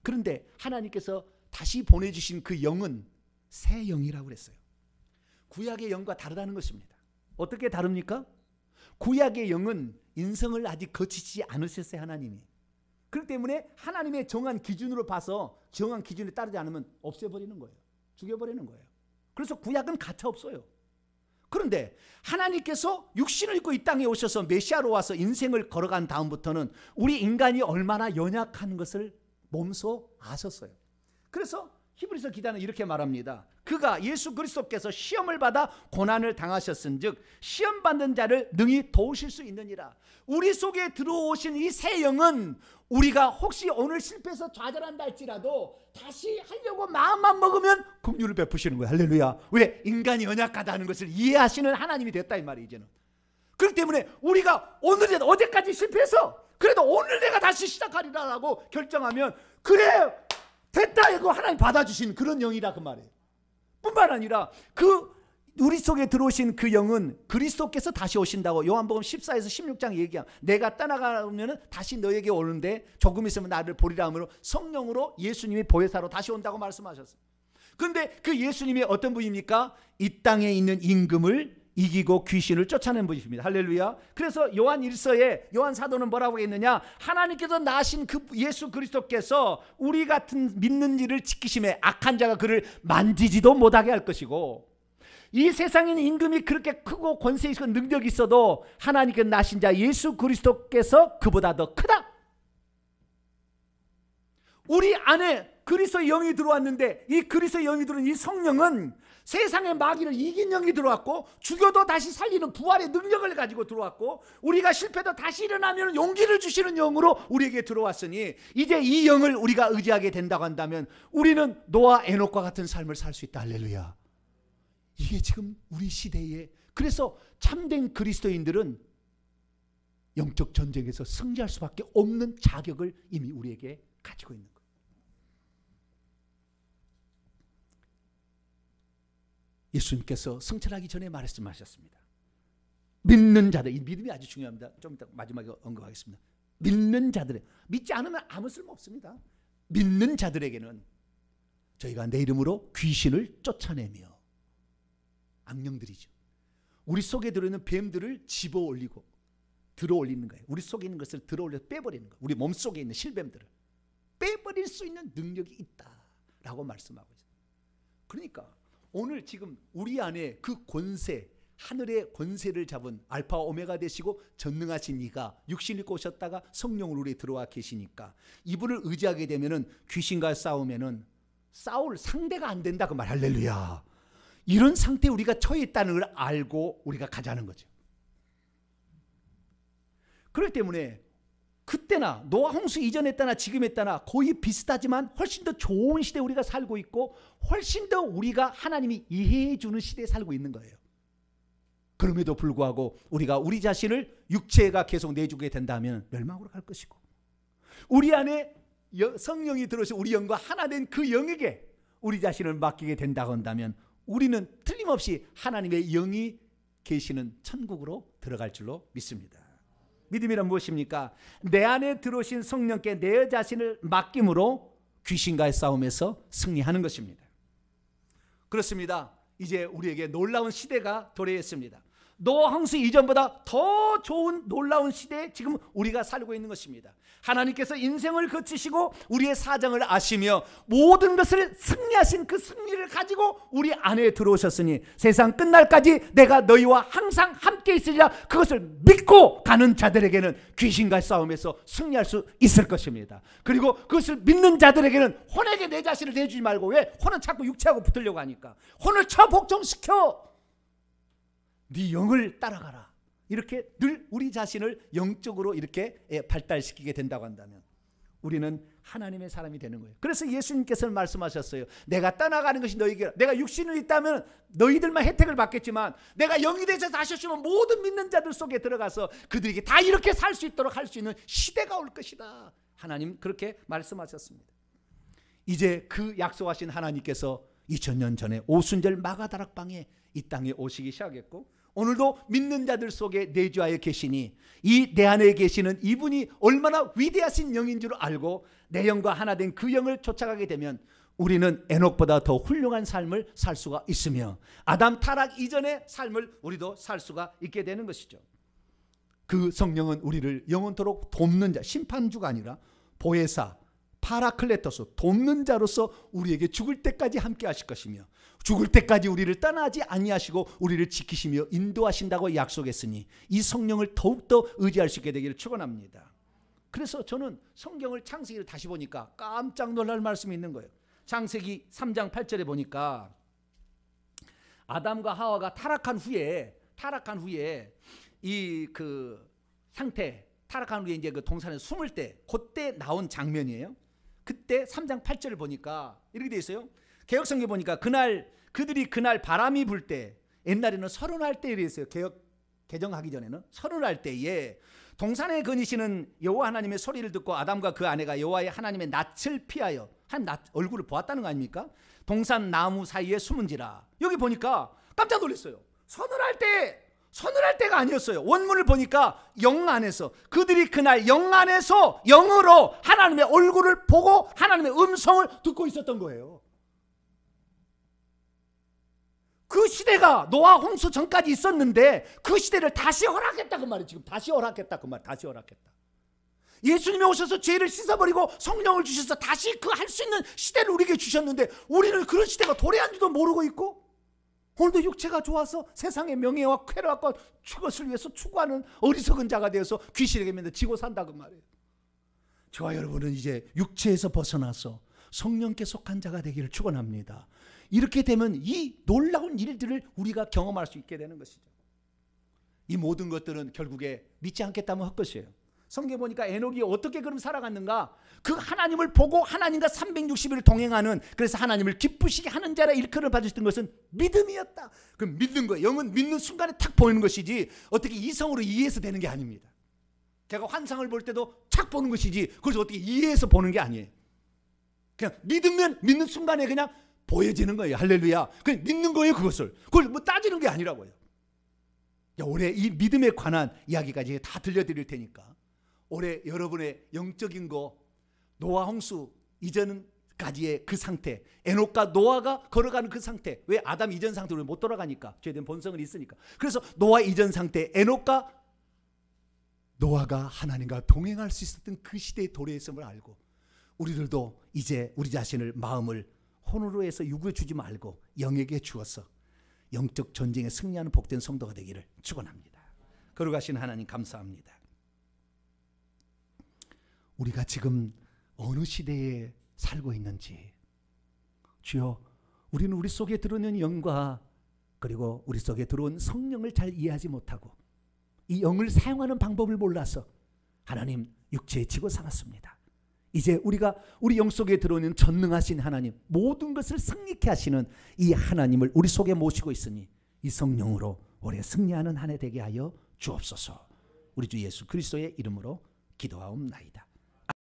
그런데 하나님께서 다시 보내주신 그 영은 새 영이라고 그랬어요. 구약의 영과 다르다는 것입니다. 어떻게 다릅니까? 구약의 영은 인성을 아직 거치지 않으셨어요. 하나님이. 그렇기 때문에 하나님의 정한 기준으로 봐서 정한 기준에 따르지 않으면 없애버리는 거예요. 죽여버리는 거예요. 그래서 구약은 가차 없어요. 그런데 하나님께서 육신을 입고 이 땅에 오셔서 메시아로 와서 인생을 걸어간 다음부터는 우리 인간이 얼마나 연약한 것을 몸소 아셨어요. 그래서 히브리서 기자는 이렇게 말합니다. 그가 예수 그리스도께서 시험을 받아 고난을 당하셨은즉 시험 받는 자를 능히 도우실 수 있느니라. 우리 속에 들어오신 이 새 영은 우리가 혹시 오늘 실패해서 좌절한다 할지라도 다시 하려고 마음만 먹으면 긍휼을 베푸시는 거예요. 할렐루야. 왜? 인간이 연약하다는 것을 이해하시는 하나님이 됐다 이 말이에요. 이제는. 그렇기 때문에 우리가 오늘이라도 어제까지 실패해서 그래도 오늘 내가 다시 시작하리라고 결정하면 그래 됐다 이거 하나님 받아주시는 그런 영이라 그 말이에요. 뿐만 아니라 그 우리 속에 들어오신 그 영은 그리스도께서 다시 오신다고 요한복음 14에서 16장 얘기한 내가 떠나가면 다시 너에게 오는데 조금 있으면 나를 보리라 하므로 성령으로 예수님이 보혜사로 다시 온다고 말씀하셨어요. 그런데 그 예수님이 어떤 분입니까? 이 땅에 있는 임금을 이기고 귀신을 쫓아낸 분이십니다. 할렐루야. 그래서 요한 1서에 요한 사도는 뭐라고 했느냐? 하나님께서 낳으신 그 예수 그리스도께서 우리 같은 믿는 이를 지키심에 악한 자가 그를 만지지도 못하게 할 것이고 이 세상에 있는 임금이 그렇게 크고 권세 있고 능력이 있어도 하나님께 낳으신 자 예수 그리스도께서 그보다 더 크다. 우리 안에 그리스도의 영이 들어왔는데 이 그리스도의 영이 들어온 이 성령은 세상의 마귀를 이긴 영이 들어왔고 죽여도 다시 살리는 부활의 능력을 가지고 들어왔고 우리가 실패도 다시 일어나면 용기를 주시는 영으로 우리에게 들어왔으니 이제 이 영을 우리가 의지하게 된다고 한다면 우리는 노아 에녹과 같은 삶을 살 수 있다. 할렐루야. 이게 지금 우리 시대에 그래서 참된 그리스도인들은 영적 전쟁에서 승리할 수밖에 없는 자격을 이미 우리에게 가지고 있는 거예요. 예수님께서 승천하기 전에 말씀하셨습니다. 믿는 자들, 이 믿음이 아주 중요합니다. 좀 이따 마지막에 언급하겠습니다. 믿는 자들의 믿지 않으면 아무 쓸모 없습니다. 믿는 자들에게는 저희가 내 이름으로 귀신을 쫓아내며 악령들이죠. 우리 속에 들어있는 뱀들을 집어 올리고 들어 올리는 거예요. 우리 속에 있는 것을 들어 올려서 빼버리는 거예요. 우리 몸속에 있는 실뱀들을 빼버릴 수 있는 능력이 있다라고 말씀하고 있어요. 그러니까 오늘 지금 우리 안에 그 권세, 하늘의 권세를 잡은 알파 오메가 되시고 전능하신 이가 육신을 입고 오셨다가 성령으로 우리에 들어와 계시니까 이분을 의지하게 되면은 귀신과 싸우면은 싸울 상대가 안 된다 그 말. 할렐루야. 이런 상태에 우리가 처해 있다는 걸 알고 우리가 가자는 거죠. 그렇기 때문에 그때나 노아 홍수 이전에 때나 지금에 때나 거의 비슷하지만 훨씬 더 좋은 시대에 우리가 살고 있고 훨씬 더 우리가 하나님이 이해해 주는 시대에 살고 있는 거예요. 그럼에도 불구하고 우리가 우리 자신을 육체가 계속 내주게 된다면 멸망으로 갈 것이고 우리 안에 성령이 들어오신 우리 영과 하나 된 그 영에게 우리 자신을 맡기게 된다고 한다면 우리는 틀림없이 하나님의 영이 계시는 천국으로 들어갈 줄로 믿습니다. 믿음이란 무엇입니까? 내 안에 들어오신 성령께 내 자신을 맡김으로 귀신과의 싸움에서 승리하는 것입니다. 그렇습니다. 이제 우리에게 놀라운 시대가 도래했습니다. 노아 홍수 이전보다 더 좋은 놀라운 시대에 지금 우리가 살고 있는 것입니다. 하나님께서 인생을 거치시고 우리의 사정을 아시며 모든 것을 승리하신 그 승리를 가지고 우리 안에 들어오셨으니 세상 끝날까지 내가 너희와 항상 함께 있으리라 그것을 믿고 가는 자들에게는 귀신과 싸움에서 승리할 수 있을 것입니다. 그리고 그것을 믿는 자들에게는 혼에게 내 자신을 내주지 말고 왜? 혼은 자꾸 육체하고 붙으려고 하니까 혼을 쳐 복종시켜 네 영을 따라가라. 이렇게 늘 우리 자신을 영적으로 이렇게 발달시키게 된다고 한다면 우리는 하나님의 사람이 되는 거예요. 그래서 예수님께서는 말씀하셨어요. 내가 떠나가는 것이 너희에게 내가 육신이 있다면 너희들만 혜택을 받겠지만 내가 영이 되셔서 하셨으면 모든 믿는 자들 속에 들어가서 그들에게 다 이렇게 살 수 있도록 할 수 있는 시대가 올 것이다. 하나님 그렇게 말씀하셨습니다. 이제 그 약속하신 하나님께서 2000년 전에 오순절 마가다락방에 이 땅에 오시기 시작했고 오늘도 믿는 자들 속에 내주하여 계시니 이 내 안에 계시는 이분이 얼마나 위대하신 영인 줄 알고 내 영과 하나 된 그 영을 쫓아가게 되면 우리는 에녹보다 더 훌륭한 삶을 살 수가 있으며 아담 타락 이전의 삶을 우리도 살 수가 있게 되는 것이죠. 그 성령은 우리를 영원토록 돕는 자, 심판주가 아니라 보혜사, 파라클레토스, 돕는 자로서 우리에게 죽을 때까지 함께 하실 것이며 죽을 때까지 우리를 떠나지 아니하시고 우리를 지키시며 인도하신다고 약속했으니 이 성령을 더욱더 의지할 수 있게 되기를 축원합니다. 그래서 저는 성경을 창세기를 다시 보니까 깜짝 놀랄 말씀이 있는 거예요. 창세기 3장 8절에 보니까 아담과 하와가 타락한 후에 이 그 상태 타락한 후에 이제 그 동산에 숨을 때 그때 나온 장면이에요. 그때 3장 8절을 보니까 이렇게 돼 있어요. 개혁성경에 보니까 그들이 그날 바람이 불 때 옛날에는 서른할 때 이랬어요. 개정하기 전에는 서른할 때에 동산에 거니시는 여호와 하나님의 소리를 듣고 아담과 그 아내가 여호와의 하나님의 낯을 피하여 얼굴을 보았다는 거 아닙니까? 동산 나무 사이에 숨은지라. 여기 보니까 깜짝 놀랐어요. 서늘할 때가 아니었어요. 원문을 보니까 영 안에서, 그들이 그날 영 안에서 영으로 하나님의 얼굴을 보고 하나님의 음성을 듣고 있었던 거예요. 그 시대가 노아 홍수 전까지 있었는데 그 시대를 다시 허락했다 그 말이에요. 지금 다시 허락했다 그 말. 다시 허락했다. 예수님이 오셔서 죄를 씻어버리고 성령을 주셔서 다시 그 할 수 있는 시대를 우리에게 주셨는데 우리는 그런 시대가 도래한지도 모르고 있고, 오늘도 육체가 좋아서 세상의 명예와 쾌락과 그것을 위해서 추구하는 어리석은 자가 되어서 귀신에게 맨날 지고 산다 그 말이에요. 저와 여러분은 이제 육체에서 벗어나서 성령께 속한 자가 되기를 축원합니다. 이렇게 되면 이 놀라운 일들을 우리가 경험할 수 있게 되는 것이죠. 이 모든 것들은 결국에 믿지 않겠다면 헛것이에요. 성경에 보니까 에녹이 어떻게 그럼 살아갔는가? 그 하나님을 보고 하나님과 360일 동행하는, 그래서 하나님을 기쁘시게 하는 자라 일컬음을 받으셨던 것은 믿음이었다. 그 믿는 거예요. 영은 믿는 순간에 탁 보이는 것이지 어떻게 이성으로 이해해서 되는 게 아닙니다. 제가 환상을 볼 때도 착 보는 것이지 그래서 어떻게 이해해서 보는 게 아니에요. 그냥 믿으면 믿는 순간에 그냥 보여지는 거예요. 할렐루야. 그냥 믿는 거예요. 그걸 뭐 따지는 게 아니라고요. 올해 이 믿음에 관한 이야기까지 다 들려드릴 테니까 올해 여러분의 영적인 거, 노아 홍수 이전까지의 그 상태, 에녹과 노아가 걸어가는 그 상태, 왜 아담 이전 상태로 못 돌아가니까, 죄된 본성은 있으니까. 그래서 노아 이전 상태, 에녹과 노아가 하나님과 동행할 수 있었던 그 시대의 도래했음을 알고, 우리들도 이제 우리 자신을, 마음을 혼으로 해서 육에 주지 말고 영에게 주어서 영적 전쟁에 승리하는 복된 성도가 되기를 축원합니다. 거룩하신 하나님 감사합니다. 우리가 지금 어느 시대에 살고 있는지, 주여, 우리는 우리 속에 들어오는 영과 그리고 우리 속에 들어온 성령을 잘 이해하지 못하고 이 영을 사용하는 방법을 몰라서 하나님 육체에 지고 살았습니다. 이제 우리가 우리 영 속에 들어오는 전능하신 하나님, 모든 것을 승리케 하시는 이 하나님을 우리 속에 모시고 있으니 이 성령으로 올해 승리하는 한 해 되게 하여 주옵소서. 우리 주 예수 그리스도의 이름으로 기도하옵나이다.